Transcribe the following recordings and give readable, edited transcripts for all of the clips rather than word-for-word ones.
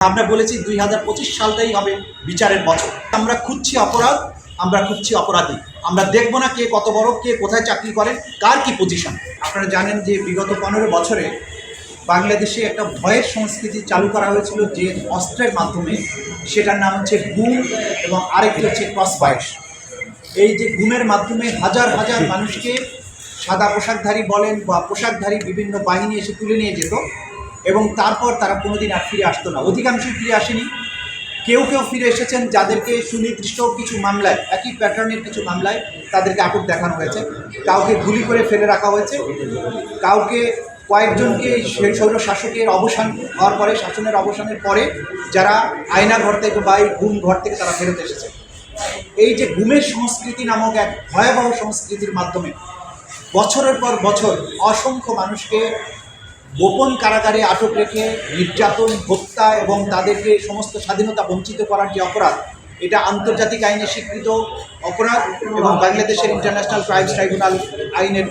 আমরা বলেছি 2025 সালটাই হবে বিচারের বছর। আমরা খুঁজছি অপরাধ, আমরা খুঁজছি অপরাধী। আমরা দেখব না কে কত বড়, কে কোথায় চাকরি করেন, কার কি পজিশন। আপনারা জানেন যে বিগত 15 বছরে বাংলাদেশে একটা ভয়ের সংস্কৃতি চালু করা হয়েছিল, যে অস্ত্রের মাধ্যমে। সেটার নাম হচ্ছে গুম, এবং আরেকটি হচ্ছে ক্রস ফায়ার। এই যে গুমের মাধ্যমে হাজার হাজার মানুষকে সাদা পোশাকধারী বলেন বা পোশাকধারী বিভিন্ন বাহিনী এসে তুলে নিয়ে যেত, এবং তারপর তারা কোনোদিন আর ফিরে আসতো না। অধিকাংশই ফিরে আসেনি। কেউ কেউ ফিরে এসেছেন যাদেরকে সুনির্দিষ্ট কিছু মামলায়, একই প্যাটার্নের কিছু মামলায় তাদেরকে আটক দেখানো হয়েছে। কাউকে গুলি করে ফেলে রাখা হয়েছে, কাউকে কয়েকজনকে স্বৈর শাসকের অবসান হওয়ার পরে, শাসনের অবসানের পরে যারা আয়না ঘর থেকে বা এই গুম ঘর থেকে তারা ফেরত এসেছে। এই যে গুমের সংস্কৃতি নামক এক ভয়াবহ সংস্কৃতির মাধ্যমে বছরের পর বছর অসংখ্য মানুষকে গোপন কারাগারে আটক রেখে নির্যাতন, হত্যা এবং তাদেরকে সমস্ত স্বাধীনতা বঞ্চিত করার যে অপরাধ, এটা আন্তর্জাতিক আইনে স্বীকৃত অপরাধ, এবং বাংলাদেশের ইন্টারন্যাশনাল ক্রাইমস ট্রাইব্যুনাল আইনের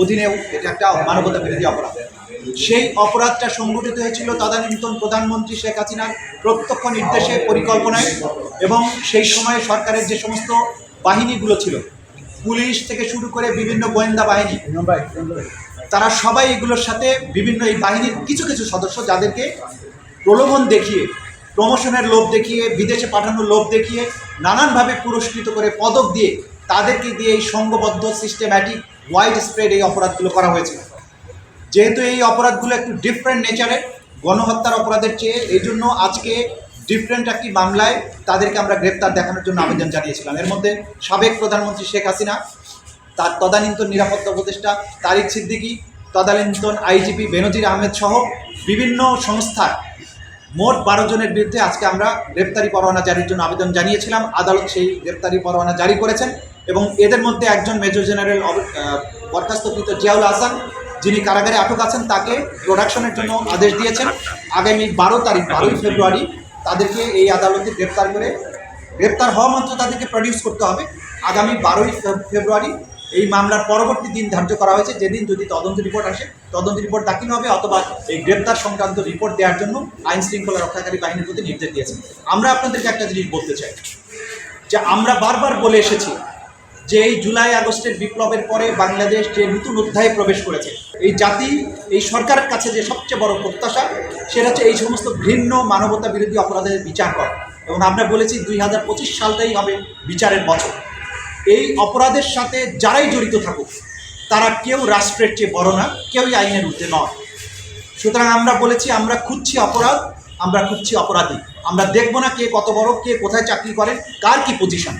অধীনেও এটা একটা মানবতা বিরোধী অপরাধ। সেই অপরাধটা সংগঠিত হয়েছিল তদানীন্তন প্রধানমন্ত্রী শেখ হাসিনার প্রত্যক্ষ নির্দেশে, পরিকল্পনায়, এবং সেই সময়ে সরকারের যে সমস্ত বাহিনীগুলো ছিল, পুলিশ থেকে শুরু করে বিভিন্ন গোয়েন্দা বাহিনী, তারা সবাই এগুলোর সাথে বিভিন্ন এই বাহিনীর কিছু কিছু সদস্য, যাদেরকে প্রলোভন দেখিয়ে, প্রমোশনের লোভ দেখিয়ে, বিদেশে পাঠানোর লোভ দেখিয়ে, নানানভাবে পুরস্কৃত করে, পদক দিয়ে, তাদেরকে দিয়ে এই সংঘবদ্ধ সিস্টেম্যাটিক ওয়াইড স্প্রেড এই অপরাধগুলো করা হয়েছিল। যেহেতু এই অপরাধগুলো একটু ডিফারেন্ট নেচারের, গণহত্যার অপরাধের চেয়ে, এই জন্য আজকে ডিফারেন্ট একটি মামলায় তাদেরকে আমরা গ্রেপ্তার দেখানোর জন্য আবেদন জানিয়েছিলাম। এর মধ্যে সাবেক প্রধানমন্ত্রী শেখ হাসিনা, তার তদানীন্তন নিরাপত্তা উপদেষ্টা তারিক সিদ্দিকী, তদানীন্তন আইজিপি বেনজির আহমেদ সহ বিভিন্ন সংস্থার মোট 12 জনের বিরুদ্ধে আজকে আমরা গ্রেপ্তারি পরোয়ানা জারির জন্য আবেদন জানিয়েছিলাম। আদালত সেই গ্রেপ্তারি পরোয়ানা জারি করেছেন, এবং এদের মধ্যে একজন মেজর জেনারেল বরখাস্তকৃত জিয়াউল হাসান, যিনি কারাগারে আটক আছেন, তাকে প্রোডাকশনের জন্য আদেশ দিয়েছেন। আগামী 12 ফেব্রুয়ারি তাদেরকে এই আদালতে গ্রেপ্তার করে, গ্রেপ্তার হওয়া মাত্র তাদেরকে প্রডিউস করতে হবে। আগামী 12 ফেব্রুয়ারি এই মামলার পরবর্তী দিন ধার্য করা হয়েছে, যেদিন যদি তদন্ত রিপোর্ট আসে, তদন্ত রিপোর্ট দাখিল হবে, অথবা এই গ্রেপ্তার সংক্রান্ত রিপোর্ট দেওয়ার জন্য আইন শৃঙ্খলা রক্ষাকারী বাহিনীর প্রতি নির্দেশ দিয়েছেন। আমরা আপনাদেরকে একটা জিনিস বলতে চাই, যে আমরা বারবার বলে এসেছি যে এই জুলাই আগস্টের বিপ্লবের পরে বাংলাদেশ যে নতুন অধ্যায়ে প্রবেশ করেছে, এই জাতি, এই সরকারের কাছে যে সবচেয়ে বড় প্রত্যাশা, সেটা হচ্ছে এই সমস্ত ঘৃণ্য মানবতা বিরোধী অপরাধের বিচার করা। এবং আমরা বলেছি 2025 সালটাই হবে বিচারের বছর। এই অপরাধের সাথে যারাই জড়িত থাকুক, তারা কেউ রাষ্ট্রের চেয়ে বড় না, কেউই আইনের ঊর্ধ্বে নয়। সুতরাং আমরা বলেছি আমরা খুঁজছি অপরাধ, আমরা খুঁজছি অপরাধী। আমরা দেখব না কে কত বড়, কে কোথায় চাকরি করেন, কার কি পজিশন।